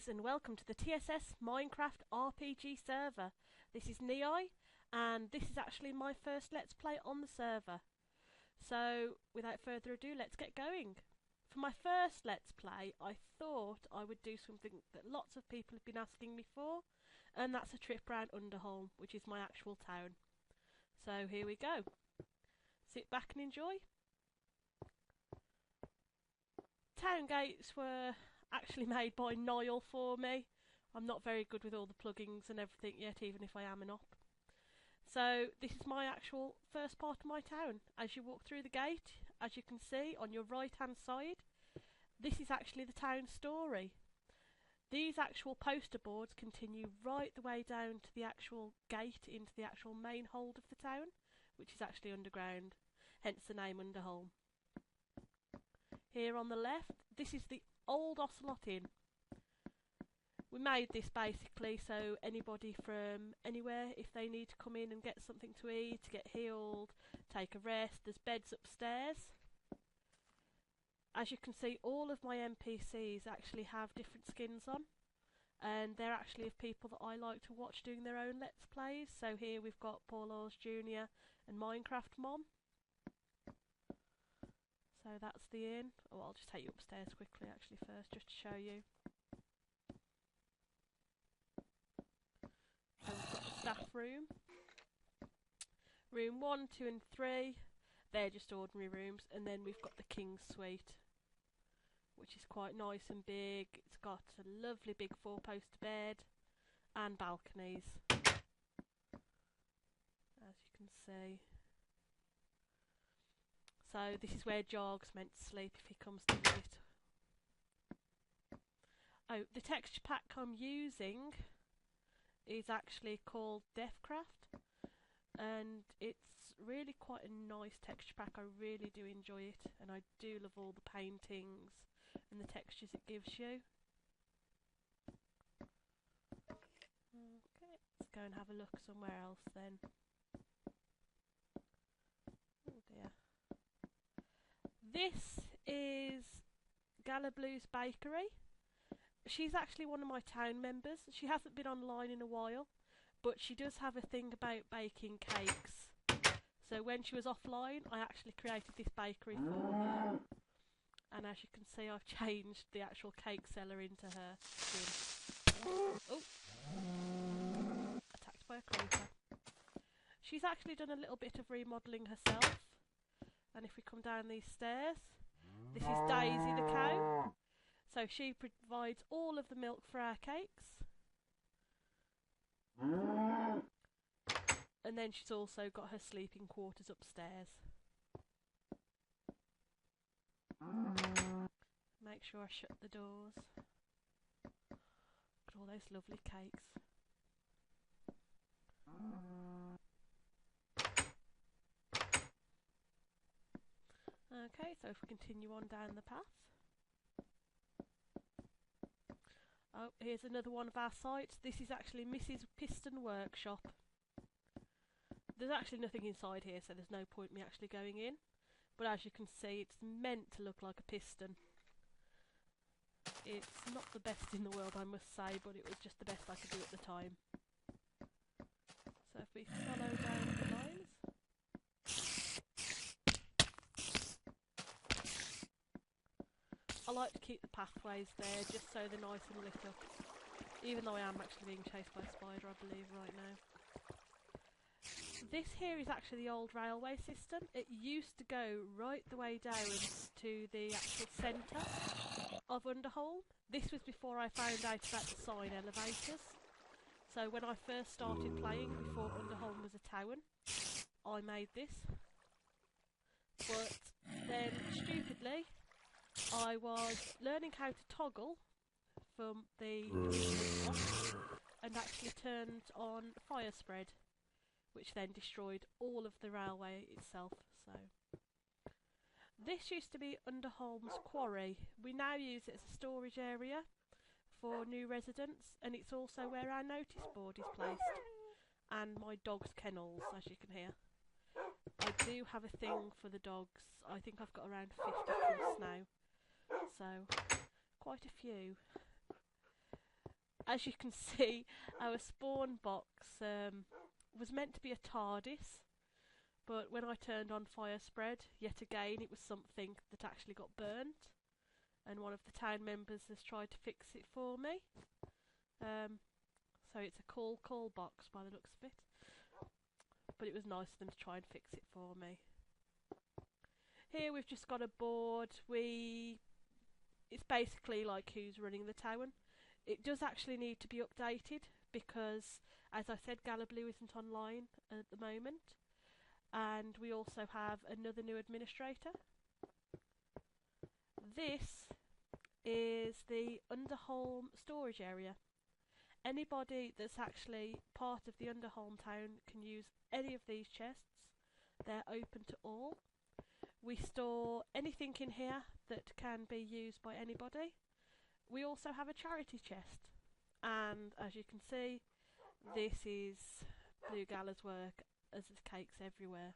guys, and welcome to the TSS Minecraft RPG server. This is Neheigh, and this is actually my first Let's Play on the server. So, without further ado, let's get going. For my first Let's Play, I thought I would do something that lots of people have been asking me for, and that's a trip around Underholm, which is my actual town. So, here we go. Sit back and enjoy. Town gates were actually made by Neheigh for me. I'm not very good with all the plugins and everything yet, even if I am an op. So this is my actual first part of my town. As you walk through the gate, as you can see on your right hand side, this is actually the town story. These actual poster boards continue right the way down to the actual gate into the actual main hold of the town, which is actually underground, hence the name Underholm. Here on the left, this is the old Ocelot Inn. We made this basically so anybody from anywhere, if they need to come in and get something to eat, get healed, take a rest, there's beds upstairs. As you can see, all of my NPCs actually have different skins on, and they're actually of people that I like to watch doing their own Let's Plays. So here we've got Paul Oils Jr. and Minecraft Mom. So that's the inn. Oh, I'll just take you upstairs quickly actually first, just to show you. So we've got the staff room. Room 1, 2 and 3, they're just ordinary rooms. And then we've got the King's Suite, which is quite nice and big. It's got a lovely big 4-poster bed and balconies, as you can see. So this is where Jarg's meant to sleep if he comes to visit. Oh, the texture pack I'm using is actually called defcraft, and it's really quite a nice texture pack. I really do enjoy it, and I do love all the paintings and the textures it gives you. Okay, let's go and have a look somewhere else then. Oh dear. This is Gala Blue's Bakery. She's actually one of my town members. She hasn't been online in a while, but she does have a thing about baking cakes. So when she was offline, I actually created this bakery for her. And as you can see, I've changed the actual cake seller into her skin. Oh! Attacked by a creeper. She's actually done a little bit of remodelling herself. And if we come down these stairs, this is Daisy the cow. So she provides all of the milk for our cakes. And then she's also got her sleeping quarters upstairs. Make sure I shut the doors. Look at all those lovely cakes. Okay, so if we continue on down the path. Oh, here's another one of our sites. This is actually Mrs. Piston Workshop. There's actually nothing inside here, so there's no point me actually going in. But as you can see, it's meant to look like a piston. It's not the best in the world, I must say, but it was just the best I could do at the time. So if we follow down the lines. I like to keep the pathways there just so they're nice and lit up. Even though I am actually being chased by a spider, I believe, right now. This here is actually the old railway system. It used to go right the way down to the actual centre of Underholm. This was before I found out about the sign elevators. So when I first started playing, before Underholm was a town, I made this. But then, stupidly, I was learning how to toggle from the off and actually turned on fire spread, which then destroyed all of the railway itself. So this used to be Underholm's quarry. We now use it as a storage area for new residents, and it's also where our notice board is placed and my dog's kennels, as you can hear. I do have a thing for the dogs. I think I've got around 50 plus now. So, quite a few. As you can see, our spawn box was meant to be a TARDIS, but when I turned on fire spread, yet again it was something that actually got burnt, and one of the town members has tried to fix it for me. So it's a call box by the looks of it, but it was nice of them to try and fix it for me. Here we've just got a board. It's basically like who's running the town. It does actually need to be updated because, as I said, Galablue isn't online at the moment, and we also have another new administrator. This is the underholm storage area. Anybody that's actually part of the underholm town can use any of these chests. They're open to all. We store anything in here that can be used by anybody. We also have a charity chest, and as you can see, this is Blue Gala's work, as there's cakes everywhere.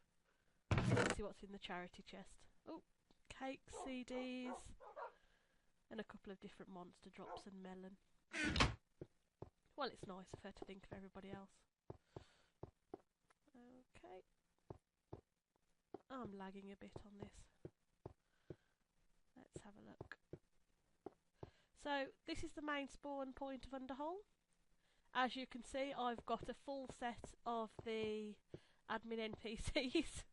Let's see what's in the charity chest. Oh, cakes, CDs, and a couple of different monster drops and melon. Well, it's nice of her to think of everybody else. Okay. I'm lagging a bit on this. Let's have a look. So, this is the main spawn point of Underholm. As you can see, I've got a full set of the admin NPCs.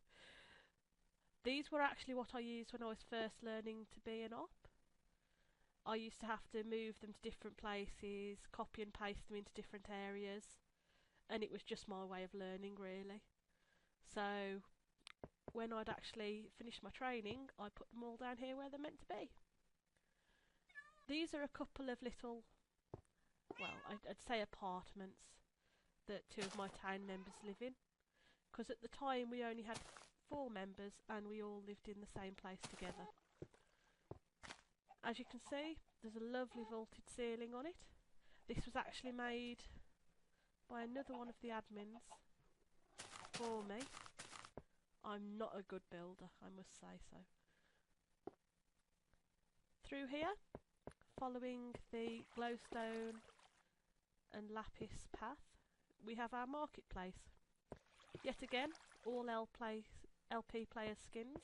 These were actually what I used when I was first learning to be an op. I used to have to move them to different places, copy and paste them into different areas, and it was just my way of learning, really. So when I'd actually finished my training, I put them all down here where they're meant to be. These are a couple of little, well, I'd say apartments that two of my town members live in, because at the time we only had 4 members and we all lived in the same place together. As you can see, there's a lovely vaulted ceiling on it. This was actually made by another one of the admins for me. I'm not a good builder, I must say so. Through here, following the glowstone and lapis path, we have our marketplace. Yet again, all LP player skins.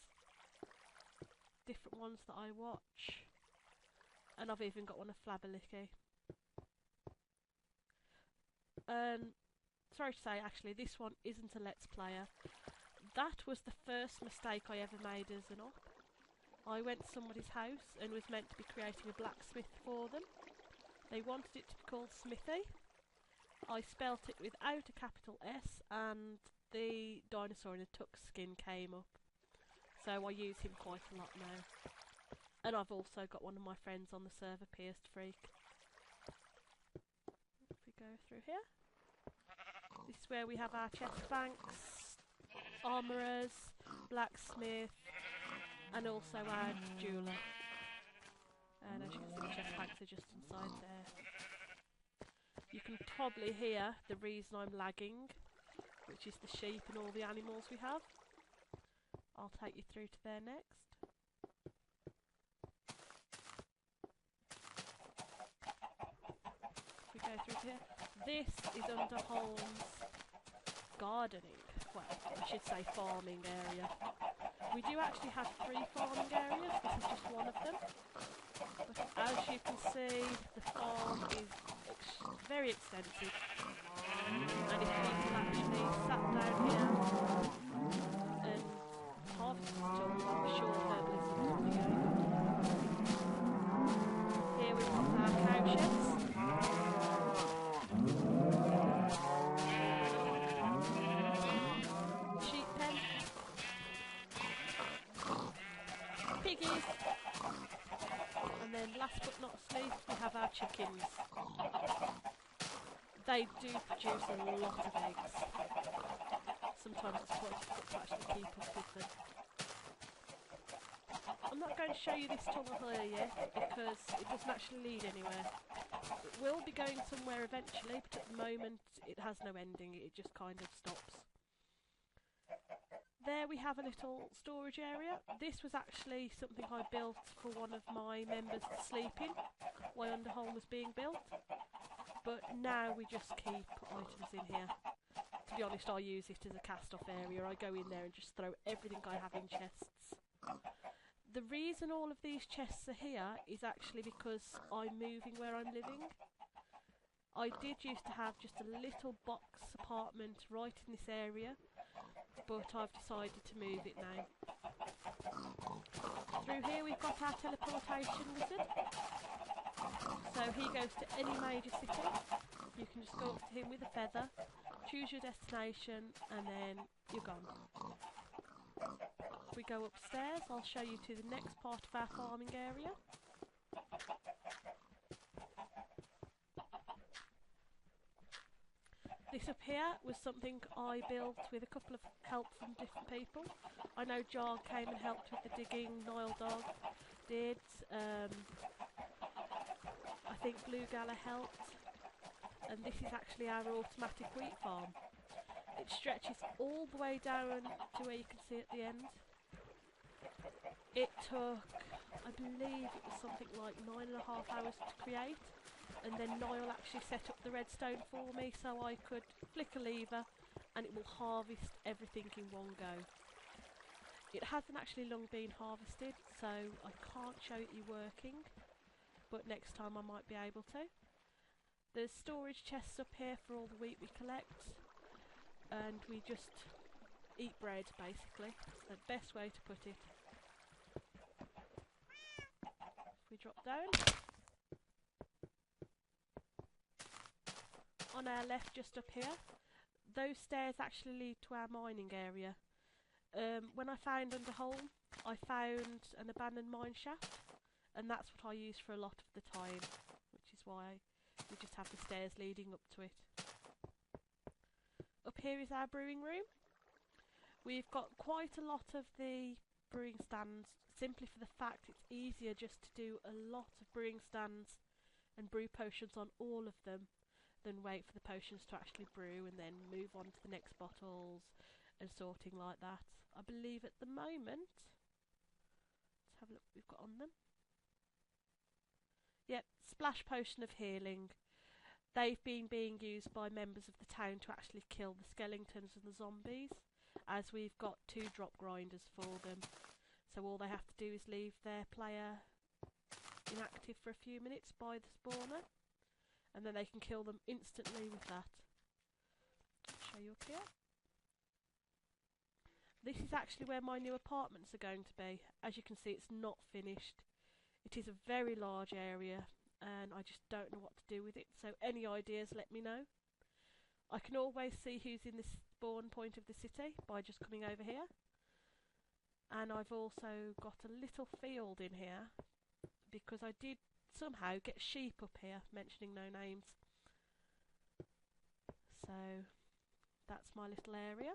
Different ones that I watch. And I've even got one of Flabberlicky. Sorry to say, actually, this one isn't a Let's Player. That was the first mistake I ever made as an op. I went to somebody's house and was meant to be creating a blacksmith for them. They wanted it to be called Smithy. I spelt it without a capital S, and the dinosaur in a tux skin came up. So I use him quite a lot now. And I've also got one of my friends on the server, Pierced Freak. If we go through here. This is where we have our chest banks, armourers, blacksmith, and also our jeweller. And as you can see, the chest banks are just inside there. You can probably hear the reason I'm lagging, which is the sheep and all the animals we have. I'll take you through to there next. If we go through here, this is Underholm's gardening, well, I should say farming area. We do actually have 3 farming areas, this is just one of them. But as you can see, the farm is very extensive. And if people actually sat down here and harvested it all, I'm sure herbalism would be going on. Here we've got our cow sheds. Sheep pen. Piggies. And then last but not least, we have our chickens. They do produce a lot of eggs. Sometimes it's quite difficult to actually keep up with them. I'm not going to show you this tunnel here yet because it doesn't actually lead anywhere. It will be going somewhere eventually, but at the moment it has no ending, it just kind of stops. There we have a little storage area. This was actually something I built for one of my members to sleep in while Underholm was being built. but now we just keep items in here. To be honest, I use it as a cast-off area. I go in there and just throw everything I have in chests. The reason all of these chests are here is actually because I'm moving where I'm living. I did used to have just a little box apartment right in this area, but I've decided to move it now. Through here we've got our teleportation wizard. So he goes to any major city. You can just go up to him with a feather, choose your destination, and then you're gone. If we go upstairs, I'll show you to the next part of our farming area. This up here was something I built with a couple of help from different people. I know Jar came and helped with the digging, Nile Dog did, I think Blue Gala helped, and this is actually our automatic wheat farm. It stretches all the way down to where you can see at the end. It took, I believe it was something like 9.5 hours to create, and then Niall actually set up the redstone for me so I could flick a lever and it will harvest everything in one go. It hasn't actually long been harvested, so I can't show it you working, but next time I might be able to. There's storage chests up here for all the wheat we collect, and we just eat bread basically. It's the best way to put it. If we drop down, on our left just up here, those stairs actually lead to our mining area. When I found Underholm, I found an abandoned mine shaft, and that's what I use for a lot of the time, which is why we just have the stairs leading up to it. Up here is our brewing room. We've got quite a lot of the brewing stands, simply for the fact it's easier just to do a lot of brewing stands and brew potions on all of them than wait for the potions to actually brew and then move on to the next bottles and sorting like that. I believe at the moment, let's have a look what we've got on them. Yep, Splash Potion of Healing. They've been being used by members of the town to actually kill the skeletons and the zombies, as we've got 2 drop grinders for them. So all they have to do is leave their player inactive for a few minutes by the spawner, and then they can kill them instantly with that. I'll show you up here. This is actually where my new apartments are going to be. As you can see, it's not finished. It is a very large area, and I just don't know what to do with it, so any ideas, let me know. I can always see who's in the spawn point of the city by just coming over here. And I've also got a little field in here, because I did somehow get sheep up here, mentioning no names. So that's my little area.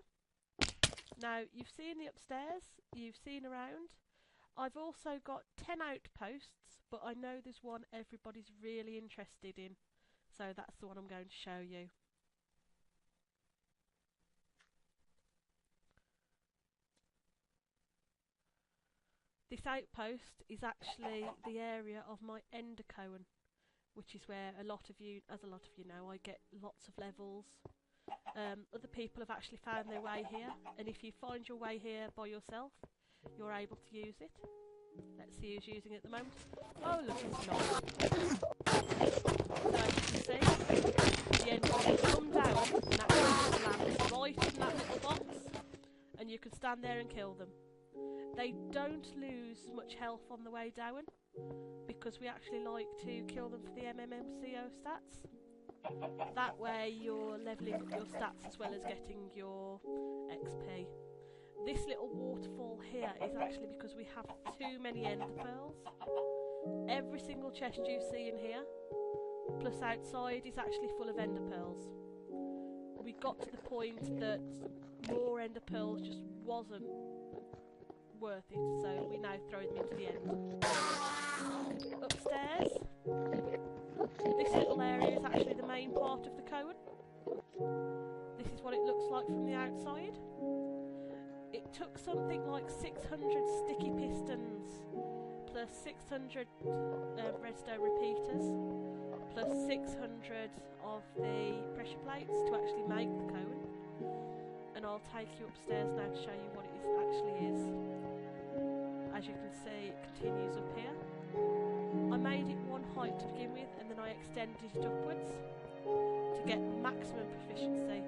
Now, you've seen the upstairs, you've seen around. I've also got 10 outposts, but I know there's one everybody's really interested in, so that's the one I'm going to show you. This outpost is actually the area of my ender cone, which is where as a lot of you know, I get lots of levels. Other people have actually found their way here, and if you find your way here by yourself, you're able to use it. Let's see who's using it at the moment. Oh look, it's not. So as you can see, the enemies come down and actually land right in that little box, and you can stand there and kill them. They don't lose much health on the way down, because we actually like to kill them for the MMMCO stats. That way you're levelling up your stats as well as getting your XP. This little waterfall here is actually because we have too many ender pearls. Every single chest you see in here, plus outside, is actually full of ender pearls. We got to the point that more ender pearls just wasn't worth it, so we now throw them into the end. Upstairs, this little area is actually the main part of the cone. This is what it looks like from the outside. It took something like 600 sticky pistons plus plus 600 redstone repeaters, plus 600 of the pressure plates to actually make the cone. And I'll take you upstairs now to show you what it actually is. As you can see, it continues up here. I made it one height to begin with, and then I extended it upwards to get maximum proficiency.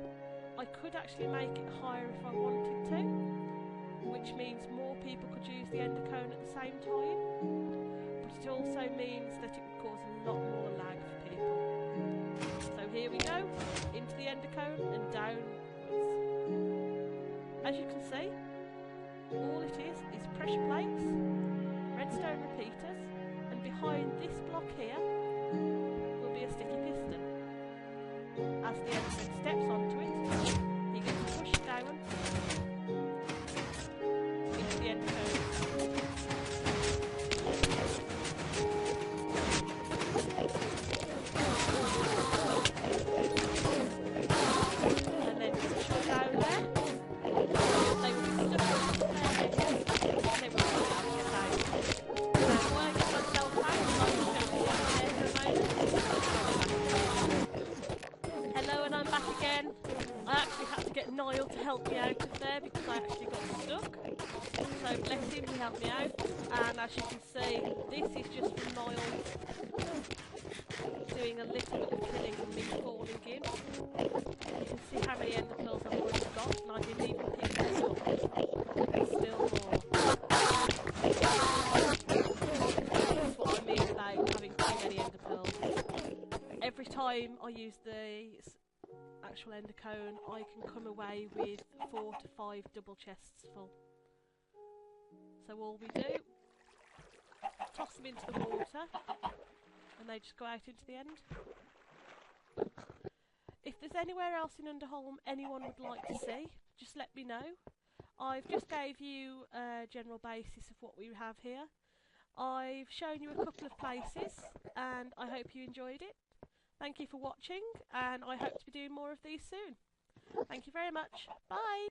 I could actually make it higher if I wanted to, which means more people could use the ender cone at the same time, but it also means that it would cause a lot more lag for people. So here we go, into the ender cone and downwards. As you can see, all it is pressure plates, redstone repeaters, and behind this block here will be a sticky piston. As the enderman steps onto it, he gets pushed down into the ender cone. And then push down there. They will be stuck on their heads, and they will not be able to get out. Now, before I get myself out, I'd like to show you what there for a moment. Hello, and I'm back again. I actually had to get Niall to help me out of there because I actually got stuck. So bless him, he helped me out. And as you can see, this is just from Niall doing a little bit of killing and me falling in. You can see how many ender pearls I've already got, and I didn't even pick them up. There's still more. That's what I mean about having too many ender pearls. Every time I use the actual ender cone, I can come away with 4 to 5 double chests full. So all we do, toss them into the water, and they just go out into the end. If there's anywhere else in Underholm anyone would like to see, just let me know. I've just gave you a general basis of what we have here. I've shown you a couple of places, and I hope you enjoyed it. Thank you for watching, and I hope to be doing more of these soon. Thank you very much. Bye!